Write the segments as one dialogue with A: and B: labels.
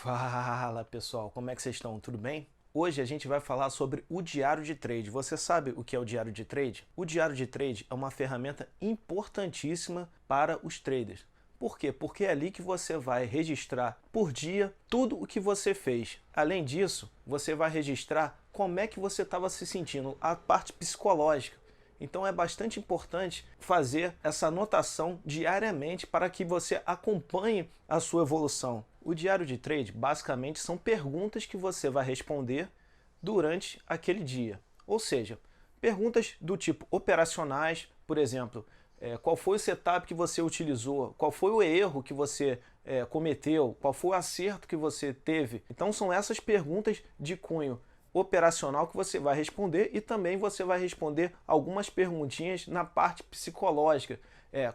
A: Fala pessoal, como é que vocês estão? Tudo bem? Hoje a gente vai falar sobre o diário de trade. Você sabe o que é o diário de trade? O diário de trade é uma ferramenta importantíssima para os traders. Por quê? Porque é ali que você vai registrar por dia tudo o que você fez. Além disso, você vai registrar como é que você estava se sentindo, a parte psicológica. Então é bastante importante fazer essa anotação diariamente para que você acompanhe a sua evolução. O diário de trade basicamente são perguntas que você vai responder durante aquele dia. Ou seja, perguntas do tipo operacionais, por exemplo, qual foi o setup que você utilizou, qual foi o erro que você cometeu, qual foi o acerto que você teve. Então são essas perguntas de cunho operacional que você vai responder e também você vai responder algumas perguntinhas na parte psicológica.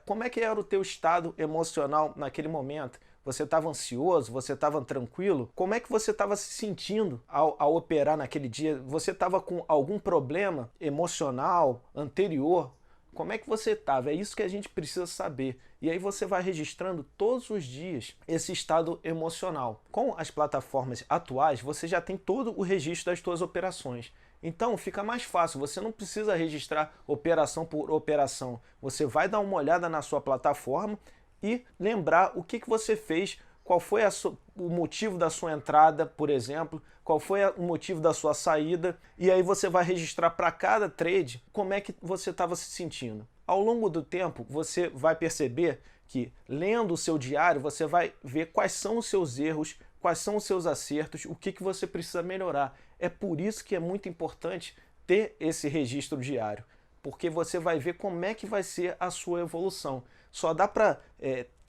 A: Como é que era o teu estado emocional naquele momento? Você estava ansioso? Você estava tranquilo? Como é que você estava se sentindo ao operar naquele dia? Você estava com algum problema emocional anterior? Como é que você estava? É isso que a gente precisa saber. E aí você vai registrando todos os dias esse estado emocional. Com as plataformas atuais, você já tem todo o registro das suas operações. Então fica mais fácil, você não precisa registrar operação por operação. Você vai dar uma olhada na sua plataforma e lembrar o que você fez, qual foi o motivo da sua entrada, por exemplo, qual foi o motivo da sua saída, e aí você vai registrar para cada trade como é que você estava se sentindo. Ao longo do tempo, você vai perceber que, lendo o seu diário, você vai ver quais são os seus erros, quais são os seus acertos, o que você precisa melhorar. É por isso que é muito importante ter esse registro diário, porque você vai ver como é que vai ser a sua evolução. Só dá para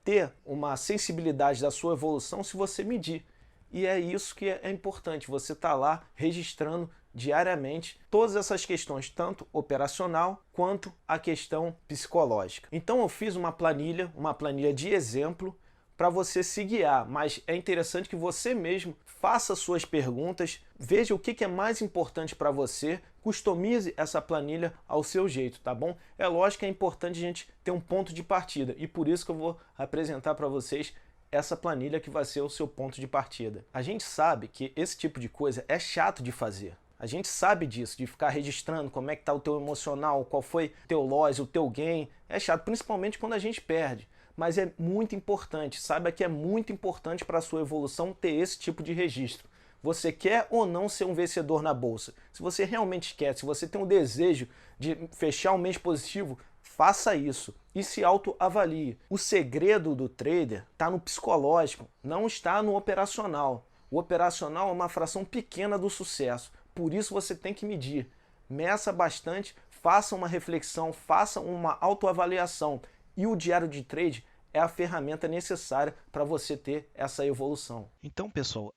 A: ter uma sensibilidade da sua evolução se você medir. E é isso que é importante, você está lá registrando diariamente todas essas questões, tanto operacional quanto a questão psicológica. Então eu fiz uma planilha de exemplo para você se guiar, mas é interessante que você mesmo faça suas perguntas, veja o que é mais importante para você, customize essa planilha ao seu jeito, tá bom? É lógico que é importante a gente ter um ponto de partida e por isso que eu vou apresentar para vocês essa planilha que vai ser o seu ponto de partida. A gente sabe que esse tipo de coisa é chato de fazer. A gente sabe disso, de ficar registrando como é que está o teu emocional, qual foi o teu loss, o teu gain. É chato, principalmente quando a gente perde. Mas é muito importante, saiba que é muito importante para a sua evolução ter esse tipo de registro. Você quer ou não ser um vencedor na bolsa? Se você realmente quer, se você tem um desejo de fechar um mês positivo, faça isso e se autoavalie. O segredo do trader está no psicológico, não está no operacional. O operacional é uma fração pequena do sucesso, por isso você tem que medir. Meça bastante, faça uma reflexão, faça uma autoavaliação. E o diário de trade é a ferramenta necessária para você ter essa evolução.
B: Então, pessoal,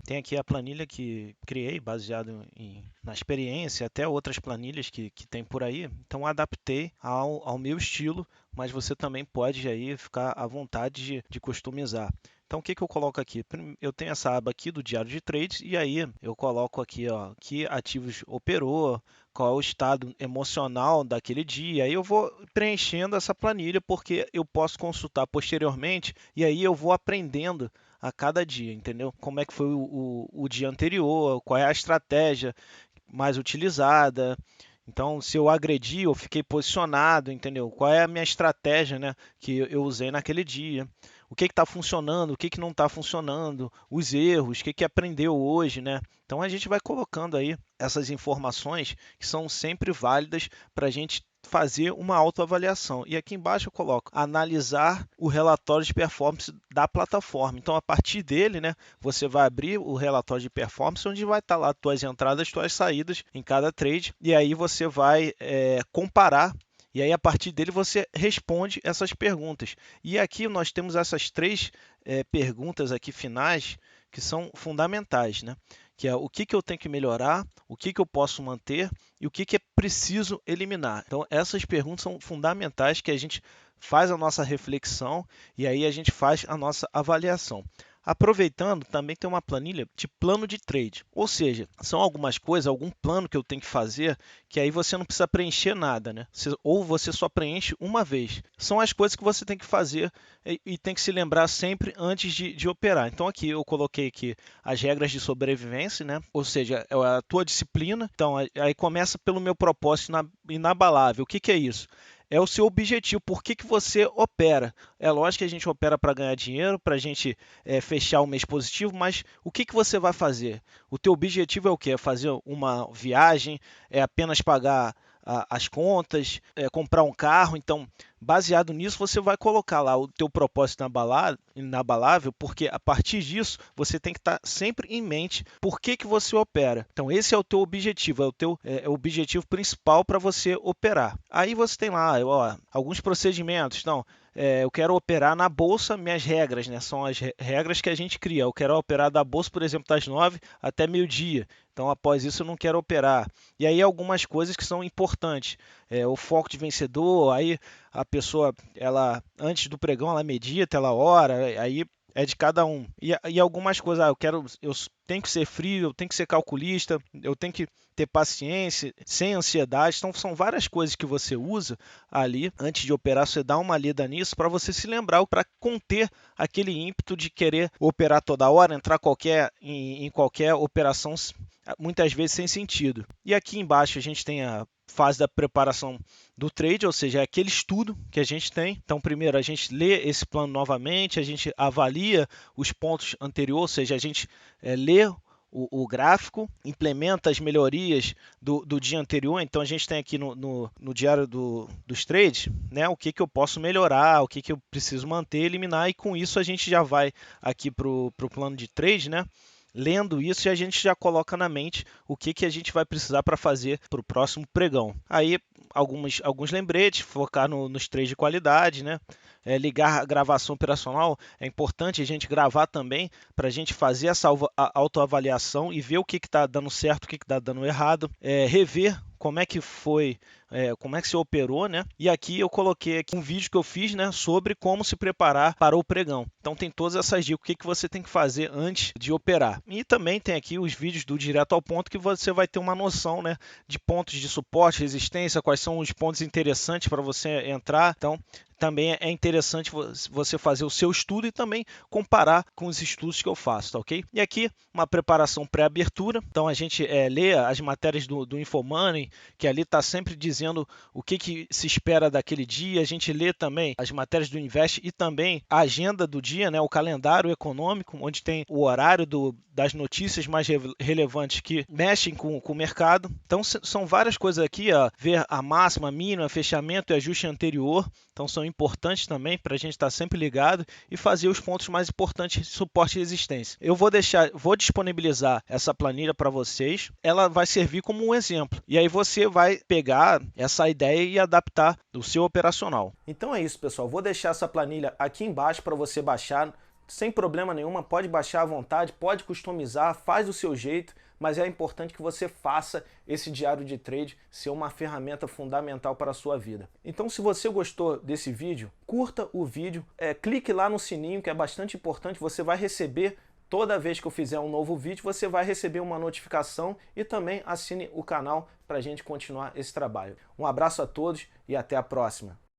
B: tem aqui a planilha que criei baseado na experiência, até outras planilhas que tem por aí. Então, adaptei ao meu estilo, mas você também pode aí ficar à vontade de customizar. Então, o que eu coloco aqui? Eu tenho essa aba aqui do diário de trades e aí eu coloco aqui, ó, que ativos operou, qual é o estado emocional daquele dia. Aí eu vou preenchendo essa planilha porque eu posso consultar posteriormente e aí eu vou aprendendo a cada dia, entendeu? Como é que foi o dia anterior, qual é a estratégia mais utilizada. Então, se eu agredi, eu fiquei posicionado, entendeu? Qual é a minha estratégia, né, que eu usei naquele dia? O que está funcionando, o que, que não está funcionando, os erros, o que, que aprendeu hoje, né? Então a gente vai colocando aí essas informações que são sempre válidas para a gente fazer uma autoavaliação. E aqui embaixo eu coloco analisar o relatório de performance da plataforma. Então, a partir dele, né, você vai abrir o relatório de performance, onde vai estar lá tuas entradas, tuas saídas em cada trade, e aí você vai comparar. E aí, a partir dele, você responde essas perguntas. E aqui nós temos essas três perguntas aqui finais que são fundamentais, né? Que é o que eu tenho que melhorar, o que eu posso manter e o que é preciso eliminar. Então, essas perguntas são fundamentais que a gente faz a nossa reflexão e aí a gente faz a nossa avaliação. Aproveitando, também tem uma planilha de plano de trade, ou seja, são algumas coisas, algum plano que eu tenho que fazer, que aí você não precisa preencher nada, né? Ou você só preenche uma vez. São as coisas que você tem que fazer e tem que se lembrar sempre antes de operar. Então aqui eu coloquei aqui as regras de sobrevivência, né? Ou seja, é a tua disciplina. Então aí começa pelo meu propósito inabalável. O que que é isso? É o seu objetivo, por que que você opera. É lógico que a gente opera para ganhar dinheiro, para a gente fechar o mês positivo, mas o que que você vai fazer? O teu objetivo é o quê? É fazer uma viagem, é apenas pagar as contas, comprar um carro. Então, baseado nisso, você vai colocar lá o teu propósito inabalável, porque a partir disso você tem que estar sempre em mente por que que você opera. Então, esse é o teu objetivo, é o teu objetivo principal para você operar. Aí você tem lá alguns procedimentos. Então, eu quero operar na bolsa, minhas regras, né? São as regras que a gente cria. Eu quero operar da bolsa, por exemplo, das 9 até meio-dia. Então, após isso, eu não quero operar. E aí, algumas coisas que são importantes. O foco de vencedor, aí a pessoa, ela antes do pregão, ela medita, ela ora, aí é de cada um. E algumas coisas, eu tenho que ser frio, eu tenho que ser calculista, eu tenho que ter paciência, sem ansiedade. Então, são várias coisas que você usa ali antes de operar. Você dá uma lida nisso para você se lembrar, para conter aquele ímpeto de querer operar toda hora, entrar em qualquer operação, muitas vezes sem sentido. E aqui embaixo a gente tem a fase da preparação do trade, ou seja, é aquele estudo que a gente tem. Então, primeiro a gente lê esse plano novamente, a gente avalia os pontos anteriores, ou seja, a gente lê o gráfico, implementa as melhorias do dia anterior. Então, a gente tem aqui no diário dos trades, né, o que eu posso melhorar, o que eu preciso manter, eliminar, e com isso a gente já vai aqui para o plano de trade, né? Lendo isso, e a gente já coloca na mente o que a gente vai precisar para fazer para o próximo pregão. Aí, alguns lembretes, focar nos trades de qualidade, né? Ligar a gravação operacional. É importante a gente gravar também para a gente fazer essa autoavaliação e ver o que está dando certo, o que está dando errado. Rever como é que foi, como é que você operou, né? E aqui eu coloquei aqui um vídeo que eu fiz, né, sobre como se preparar para o pregão. Então tem todas essas dicas, o que você tem que fazer antes de operar. E também tem aqui os vídeos do direto ao ponto, que você vai ter uma noção, né, de pontos de suporte, resistência, quais são os pontos interessantes para você entrar. Então, também é interessante você fazer o seu estudo e também comparar com os estudos que eu faço, tá ok? E aqui, uma preparação pré-abertura. Então, a gente lê as matérias do InfoMoney, que ali está sempre dizendo o que se espera daquele dia. A gente lê também as matérias do Invest e também a agenda do dia, né, o calendário econômico, onde tem o horário das notícias mais relevantes que mexem com o mercado. Então, são várias coisas aqui, ver a máxima, a mínima, fechamento e ajuste anterior. Então, são importantes também para a gente estar sempre ligado e fazer os pontos mais importantes de suporte e resistência. Eu vou disponibilizar essa planilha para vocês. Ela vai servir como um exemplo. E aí você vai pegar essa ideia e adaptar do seu operacional.
A: Então é isso, pessoal. Vou deixar essa planilha aqui embaixo para você baixar. Sem problema nenhuma, pode baixar à vontade, pode customizar, faz do seu jeito, mas é importante que você faça esse diário de trade ser uma ferramenta fundamental para a sua vida. Então, se você gostou desse vídeo, curta o vídeo, clique lá no sininho, que é bastante importante, você vai receber, toda vez que eu fizer um novo vídeo, você vai receber uma notificação, e também assine o canal para a gente continuar esse trabalho. Um abraço a todos e até a próxima.